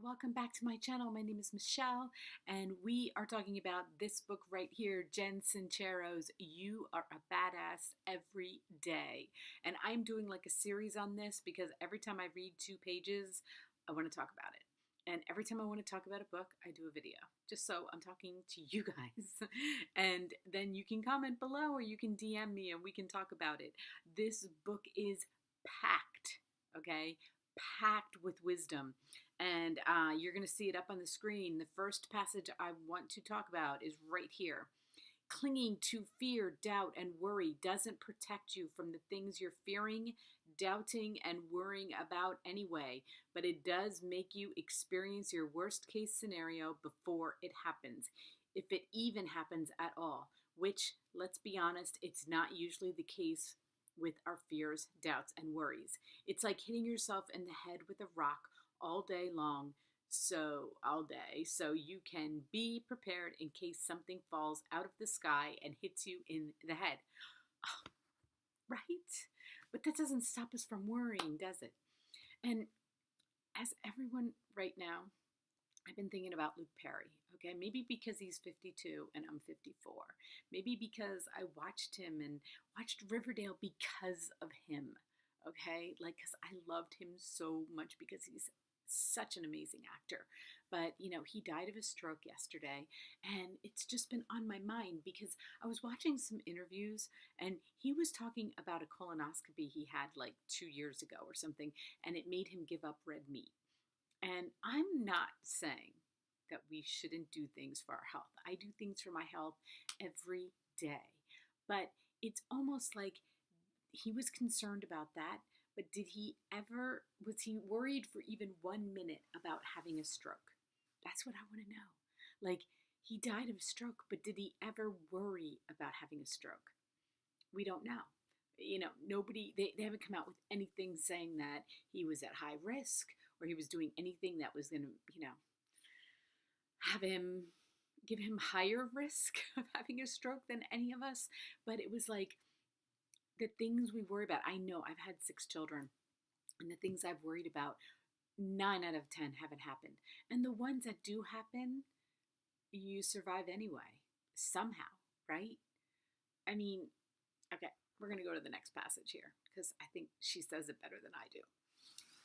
welcome back to my channel. My name is Michelle, and we are talking about this book right here, Jen Sincero's You Are a Badass Every Day. And I'm doing like a series on this because every time I read 2 pages, I want to talk about it. And every time I want to talk about a book, I do a video, just so I'm talking to you guys. And then you can comment below or you can DM me and we can talk about it. This book is packed, okay? Packed with wisdom. And you're going to see it up on the screen. The first passage I want to talk about is right here. Clinging to fear, doubt, and worry doesn't protect you from the things you're fearing, doubting, and worrying about anyway, but it does make you experience your worst case scenario before it happens, if it even happens at all, which, let's be honest, it's not usually the case with our fears, doubts, and worries. It's like hitting yourself in the head with a rock all day long, so you can be prepared in case something falls out of the sky and hits you in the head. Oh, right? But that doesn't stop us from worrying, does it? And as everyone right now, I've been thinking about Luke Perry, okay? Maybe because he's 52 and I'm 54. Maybe because I watched him and watched Riverdale because of him, okay? Like, because I loved him so much because he's such an amazing actor. But, he died of a stroke yesterday, and it's just been on my mind because I was watching some interviews and he was talking about a colonoscopy he had like 2 years ago or something, and it made him give up red meat. And I'm not saying that we shouldn't do things for our health. I do things for my health every day. But it's almost like he was concerned about that, but was he worried for even 1 minute about having a stroke? That's what I want to know. Like, he died of a stroke, but did he ever worry about having a stroke? We don't know. Nobody, they haven't come out with anything saying that he was at high risk or he was doing anything that was going to, give him higher risk of having a stroke than any of us. But it was like the things we worry about. I know I've had 6 children, and the things I've worried about, 9 out of 10 haven't happened. And the ones that do happen, you survive anyway, somehow, right? I mean, okay, we're going to go to the next passage here because I think she says it better than I do.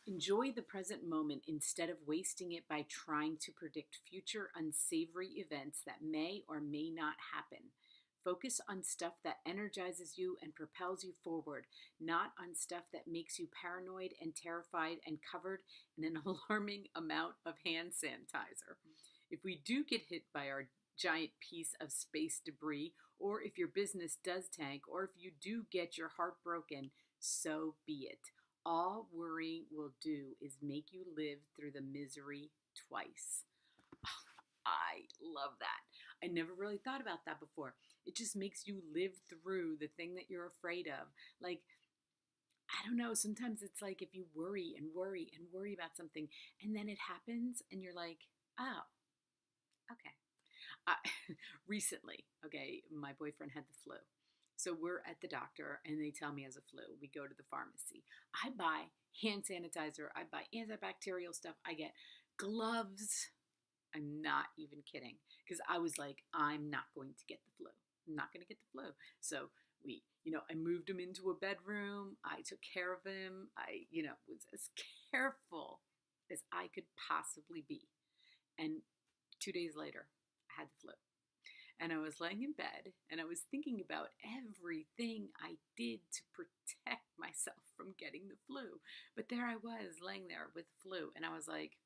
Enjoy the present moment instead of wasting it by trying to predict future unsavory events that may or may not happen. Focus on stuff that energizes you and propels you forward, not on stuff that makes you paranoid and terrified and covered in an alarming amount of hand sanitizer. If we do get hit by our giant piece of space debris, or if your business does tank, or if you do get your heart broken, so be it. All worry will do is make you live through the misery twice. I love that. I never really thought about that before. It just makes you live through the thing that you're afraid of. Like, I don't know, sometimes it's like if you worry and worry and worry about something and then it happens and you're like, oh, okay. Recently, okay, my boyfriend had the flu. So we're at the doctor and they tell me he has a flu. We go to the pharmacy. I buy hand sanitizer. I buy antibacterial stuff. I get gloves. I'm not even kidding. Because I was like, I'm not going to get the flu. I'm not going to get the flu. So I moved him into a bedroom. I took care of him. I, was as careful as I could possibly be. And 2 days later, I had the flu. And I was laying in bed and I was thinking about everything I did to protect myself from getting the flu. But there I was laying there with the flu and I was like,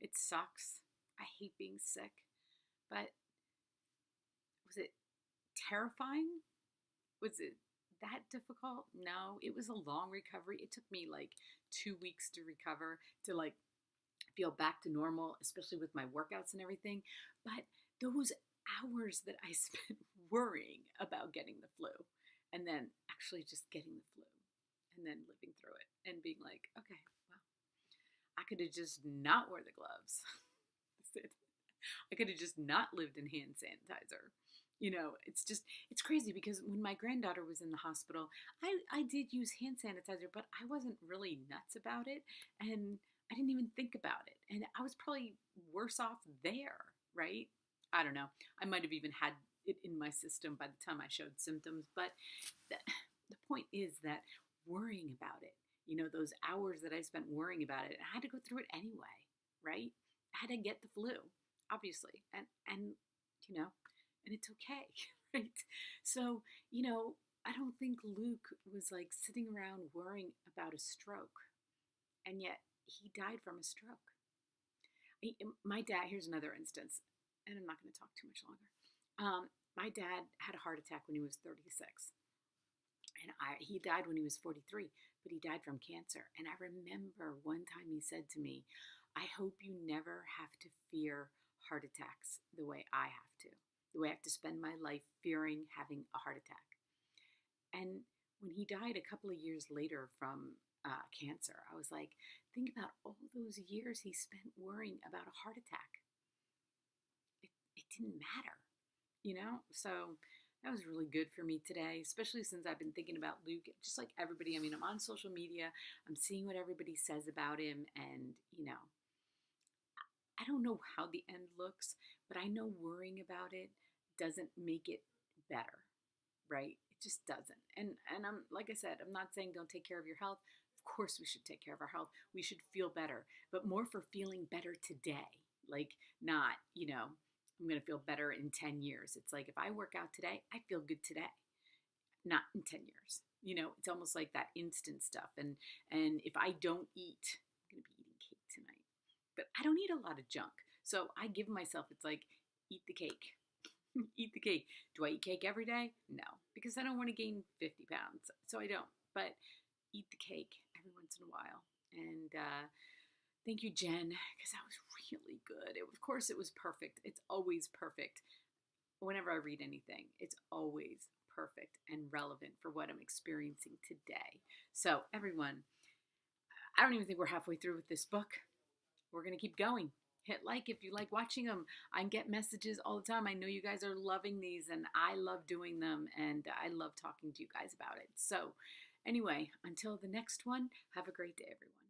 it sucks. I hate being sick. But was it terrifying? Was it that difficult? No, it was a long recovery. It took me like 2 weeks to recover, to like feel back to normal, especially with my workouts and everything. But those hours that I spent worrying about getting the flu and then actually just getting the flu and then living through it and being like, okay, well, I could have just not wore the gloves. That's it. I could have just not lived in hand sanitizer. It's crazy because when my granddaughter was in the hospital, I did use hand sanitizer, but I wasn't really nuts about it. And I didn't even think about it. And I was probably worse off there, right? I don't know. I might have even had it in my system by the time I showed symptoms. But the, the point is that worrying about it, those hours that I spent worrying about it, I had to go through it anyway, right? I had to get the flu, obviously. And you know, and it's okay, right? So, I don't think Luke was like sitting around worrying about a stroke, and yet he died from a stroke. My dad, here's another instance, and I'm not going to talk too much longer. My dad had a heart attack when he was 36, and he died when he was 43, but he died from cancer. And I remember one time he said to me, I hope you never have to fear heart attacks the way I have to, the way I have to spend my life fearing having a heart attack. And when he died a couple of years later from cancer, I was like, think about all those years he spent worrying about a heart attack. It didn't matter. So that was really good for me today, especially since I've been thinking about Luke, just like everybody. I mean, I'm on social media, I'm seeing what everybody says about him, and, I don't know how the end looks, but I know worrying about it doesn't make it better, right? It just doesn't. And I'm like I said, I'm not saying don't take care of your health. Of course we should take care of our health. We should feel better, but more for feeling better today. Like not, I'm going to feel better in 10 years. It's like if I work out today, I feel good today, not in 10 years. It's almost like that instant stuff. And if I don't eat, I'm going to be eating cake tonight. But I don't eat a lot of junk. So I give myself, it's like, eat the cake. Eat the cake. Do I eat cake every day? No, because I don't want to gain 50 pounds. So I don't. But eat the cake every once in a while. And thank you, Jen, because that was really good. Of course, it was perfect. It's always perfect. Whenever I read anything, it's always perfect and relevant for what I'm experiencing today. So, everyone, I don't even think we're halfway through with this book. We're going to keep going. Hit like if you like watching them. I get messages all the time. I know you guys are loving these, and I love doing them, and I love talking to you guys about it. So, anyway, until the next one, have a great day, everyone.